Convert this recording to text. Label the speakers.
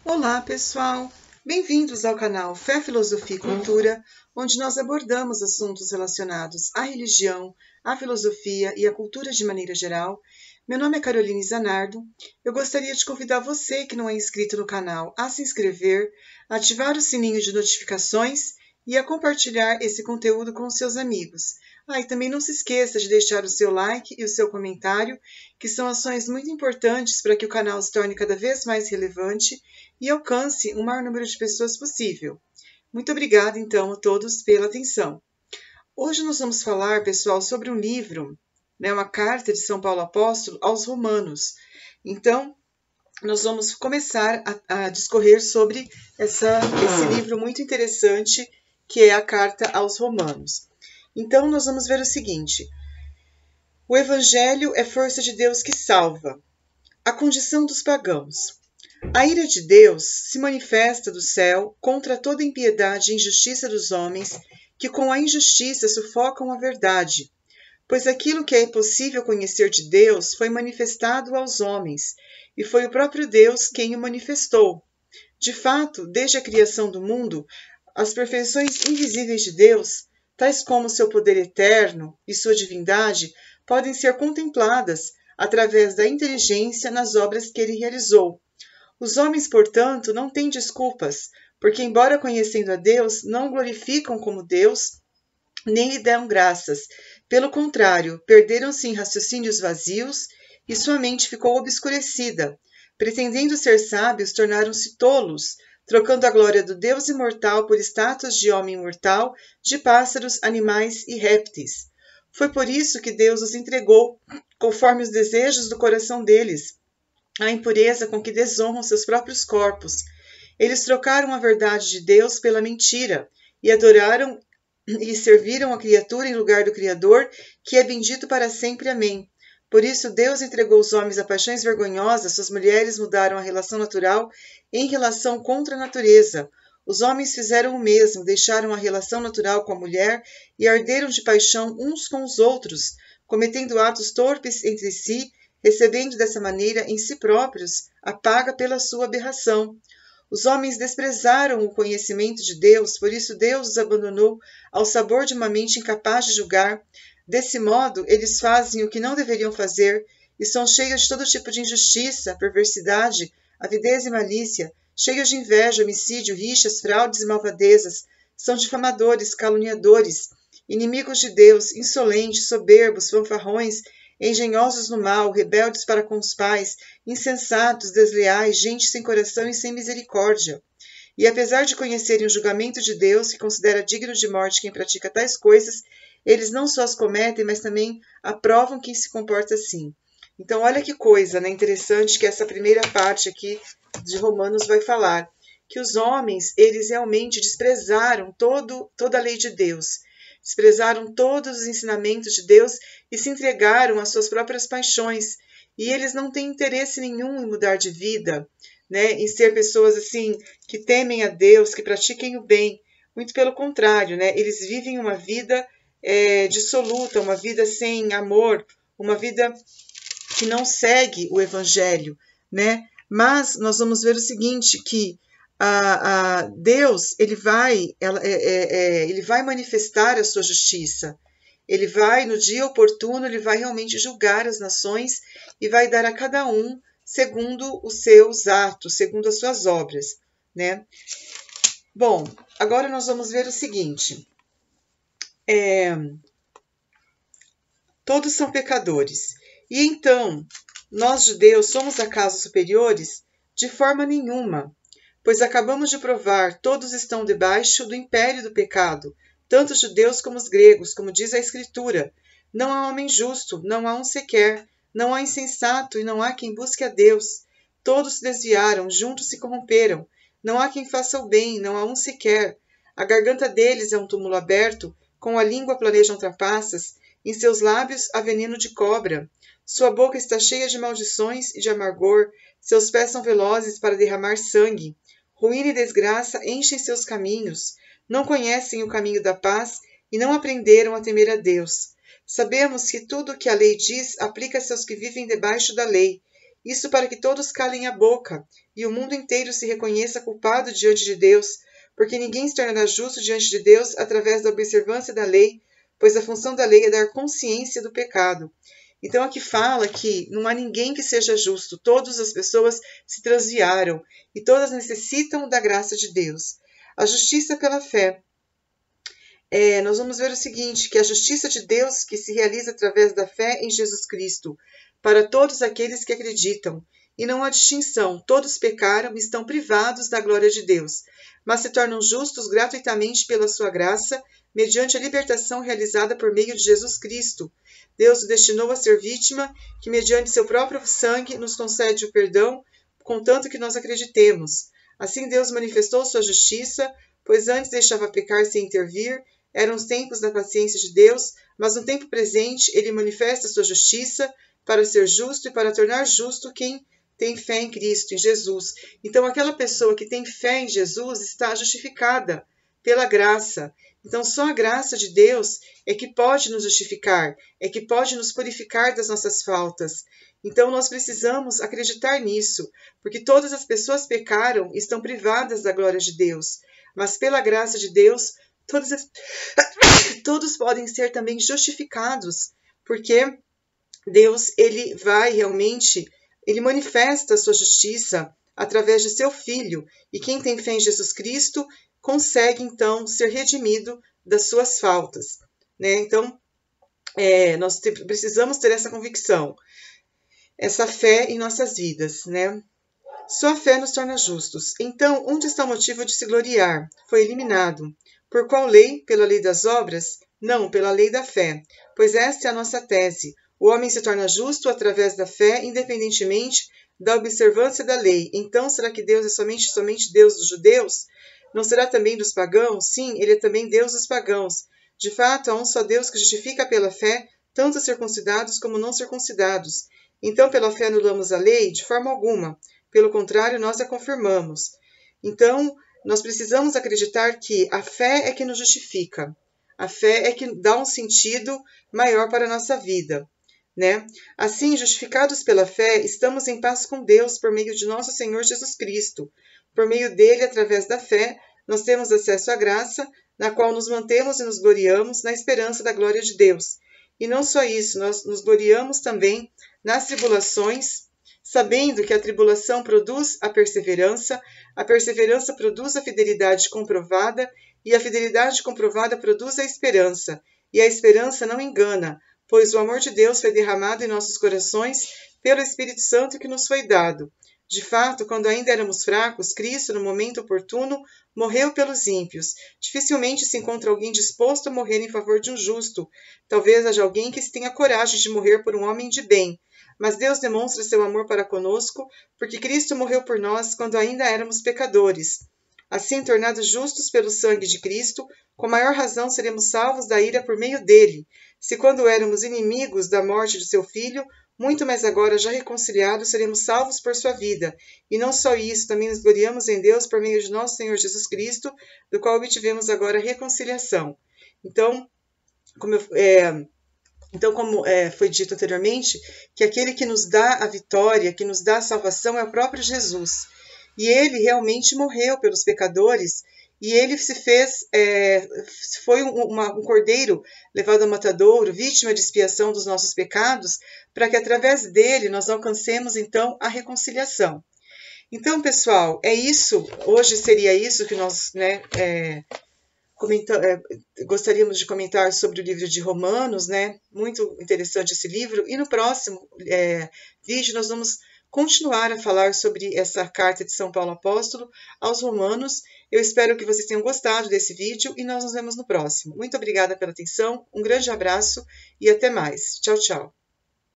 Speaker 1: Olá, pessoal! Bem-vindos ao canal Fé, Filosofia e Cultura, onde nós abordamos assuntos relacionados à religião, à filosofia e à cultura de maneira geral. Meu nome é Caroline Zanardo. Eu gostaria de convidar você que não é inscrito no canal a se inscrever, ativar o sininho de notificações e a compartilhar esse conteúdo com os seus amigos. E também não se esqueça de deixar o seu like e o seu comentário, que são ações muito importantes para que o canal se torne cada vez mais relevante e alcance o maior número de pessoas possível. Muito obrigada, então, a todos pela atenção. Hoje nós vamos falar, pessoal, sobre um livro, uma carta de São Paulo Apóstolo aos Romanos. Então, nós vamos começar a discorrer sobre esse livro muito interessante, que é a Carta aos Romanos. Então, nós vamos ver o seguinte: o Evangelho é força de Deus que salva. A condição dos pagãos. A ira de Deus se manifesta do céu contra toda impiedade e injustiça dos homens, que com a injustiça sufocam a verdade. Pois aquilo que é impossível conhecer de Deus foi manifestado aos homens, e foi o próprio Deus quem o manifestou. De fato, desde a criação do mundo, as perfeições invisíveis de Deus, tais como seu poder eterno e sua divindade, podem ser contempladas através da inteligência nas obras que ele realizou. Os homens, portanto, não têm desculpas, porque, embora conhecendo a Deus, não glorificam como Deus, nem lhe dão graças. Pelo contrário, perderam-se em raciocínios vazios e sua mente ficou obscurecida. Pretendendo ser sábios, tornaram-se tolos, trocando a glória do Deus imortal por estátuas de homem mortal, de pássaros, animais e répteis. Foi por isso que Deus os entregou, conforme os desejos do coração deles, a impureza com que desonram seus próprios corpos. Eles trocaram a verdade de Deus pela mentira e adoraram e serviram a criatura em lugar do Criador, que é bendito para sempre. Amém. Por isso, Deus entregou os homens a paixões vergonhosas, suas mulheres mudaram a relação natural em relação contra a natureza. Os homens fizeram o mesmo, deixaram a relação natural com a mulher e arderam de paixão uns com os outros, cometendo atos torpes entre si, recebendo dessa maneira em si próprios a paga pela sua aberração. Os homens desprezaram o conhecimento de Deus, por isso Deus os abandonou ao sabor de uma mente incapaz de julgar. Desse modo, eles fazem o que não deveriam fazer e são cheios de todo tipo de injustiça, perversidade, avidez e malícia, cheios de inveja, homicídio, rixas, fraudes e malvadezas. São difamadores, caluniadores, inimigos de Deus, insolentes, soberbos, fanfarrões, engenhosos no mal, rebeldes para com os pais, insensatos, desleais, gente sem coração e sem misericórdia. E apesar de conhecerem o julgamento de Deus, que considera digno de morte quem pratica tais coisas, eles não só as cometem, mas também aprovam quem se comporta assim. Então, olha que coisa, interessante que essa primeira parte aqui de Romanos vai falar, que os homens, eles realmente desprezaram toda a lei de Deus, desprezaram todos os ensinamentos de Deus e se entregaram às suas próprias paixões. E eles não têm interesse nenhum em mudar de vida, em ser pessoas assim que temem a Deus, que pratiquem o bem. Muito pelo contrário, eles vivem uma vida dissoluta, uma vida sem amor, uma vida que não segue o Evangelho, Mas nós vamos ver o seguinte, que Deus ele vai manifestar a sua justiça. Ele vai, no dia oportuno, ele vai realmente julgar as nações e vai dar a cada um segundo os seus atos, segundo as suas obras, Bom, agora nós vamos ver o seguinte. Todos são pecadores. E então, nós judeus somos acaso superiores? De forma nenhuma. Pois acabamos de provar, todos estão debaixo do império do pecado, tanto os judeus como os gregos, como diz a Escritura. Não há homem justo, não há um sequer, não há insensato e não há quem busque a Deus. Todos se desviaram, juntos se corromperam. Não há quem faça o bem, não há um sequer. A garganta deles é um túmulo aberto, com a língua planejam trapaças, em seus lábios há veneno de cobra. Sua boca está cheia de maldições e de amargor, seus pés são velozes para derramar sangue. Ruína e desgraça enchem seus caminhos. Não conhecem o caminho da paz e não aprenderam a temer a Deus. Sabemos que tudo o que a lei diz aplica-se aos que vivem debaixo da lei, Isso para que todos calem a boca e o mundo inteiro se reconheça culpado diante de Deus, porque ninguém se tornará justo diante de Deus através da observância da lei, pois a função da lei é dar consciência do pecado. Então aqui fala que não há ninguém que seja justo, todas as pessoas se transviaram e todas necessitam da graça de Deus. A justiça pela fé. Nós vamos ver o seguinte, que a justiça de Deus que se realiza através da fé em Jesus Cristo, para todos aqueles que acreditam. E não há distinção, todos pecaram e estão privados da glória de Deus, mas se tornam justos gratuitamente pela sua graça, mediante a libertação realizada por meio de Jesus Cristo. Deus o destinou a ser vítima, que mediante seu próprio sangue nos concede o perdão, contanto que nós acreditemos. Assim Deus manifestou sua justiça, pois antes deixava pecar sem intervir. Eram os tempos da paciência de Deus, mas no tempo presente ele manifesta sua justiça para ser justo e para tornar justo quem tem fé em Cristo, em Jesus. Então aquela pessoa que tem fé em Jesus está justificada pela graça. Então só a graça de Deus é que pode nos justificar, é que pode nos purificar das nossas faltas. Então nós precisamos acreditar nisso, porque todas as pessoas pecaram e estão privadas da glória de Deus. Mas pela graça de Deus, todos podem ser também justificados, porque Deus, ele manifesta a sua justiça através de seu Filho, e quem tem fé em Jesus Cristo consegue, então, ser redimido das suas faltas, né? Então, nós precisamos ter essa convicção, essa fé em nossas vidas, né? Só a fé nos torna justos. Então, onde está o motivo de se gloriar? Foi eliminado. Por qual lei? Pela lei das obras? Não, pela lei da fé. Pois esta é a nossa tese. O homem se torna justo através da fé, independentemente da observância da lei. Então, será que Deus é somente Deus dos judeus? Não será também dos pagãos? Sim, ele é também Deus dos pagãos. De fato, há um só Deus que justifica pela fé, tanto os circuncidados como não circuncidados. Então, pela fé anulamos a lei? De forma alguma. Pelo contrário, nós a confirmamos. Então, nós precisamos acreditar que a fé é que nos justifica. A fé é que dá um sentido maior para a nossa vida, né? Assim, justificados pela fé, estamos em paz com Deus por meio de nosso Senhor Jesus Cristo. Por meio dele, através da fé, nós temos acesso à graça, na qual nos mantemos e nos gloriamos na esperança da glória de Deus. E não só isso, nós nos gloriamos também nas tribulações, sabendo que a tribulação produz a perseverança produz a fidelidade comprovada, e a fidelidade comprovada produz a esperança. E a esperança não engana, pois o amor de Deus foi derramado em nossos corações pelo Espírito Santo que nos foi dado. De fato, quando ainda éramos fracos, Cristo, no momento oportuno, morreu pelos ímpios. Dificilmente se encontra alguém disposto a morrer em favor de um justo. Talvez haja alguém que tenha coragem de morrer por um homem de bem. Mas Deus demonstra seu amor para conosco, porque Cristo morreu por nós quando ainda éramos pecadores. Assim, tornados justos pelo sangue de Cristo, com maior razão seremos salvos da ira por meio dele. Se quando éramos inimigos da morte de seu Filho, muito mais agora, já reconciliados, seremos salvos por sua vida. E não só isso, também nos gloriamos em Deus por meio de nosso Senhor Jesus Cristo, do qual obtivemos agora a reconciliação. Então, como foi dito anteriormente, que aquele que nos dá a vitória, que nos dá a salvação é o próprio Jesus. E ele realmente morreu pelos pecadores, e ele foi um cordeiro levado ao matadouro, vítima de expiação dos nossos pecados, para que através dele nós alcancemos então a reconciliação. Então, pessoal, é isso. Hoje seria isso que nós gostaríamos de comentar sobre o livro de Romanos, né? Muito interessante esse livro. E no próximo vídeo nós vamos continuar a falar sobre essa carta de São Paulo Apóstolo aos Romanos. Eu espero que vocês tenham gostado desse vídeo e nós nos vemos no próximo. Muito obrigada pela atenção, um grande abraço e até mais. Tchau, tchau.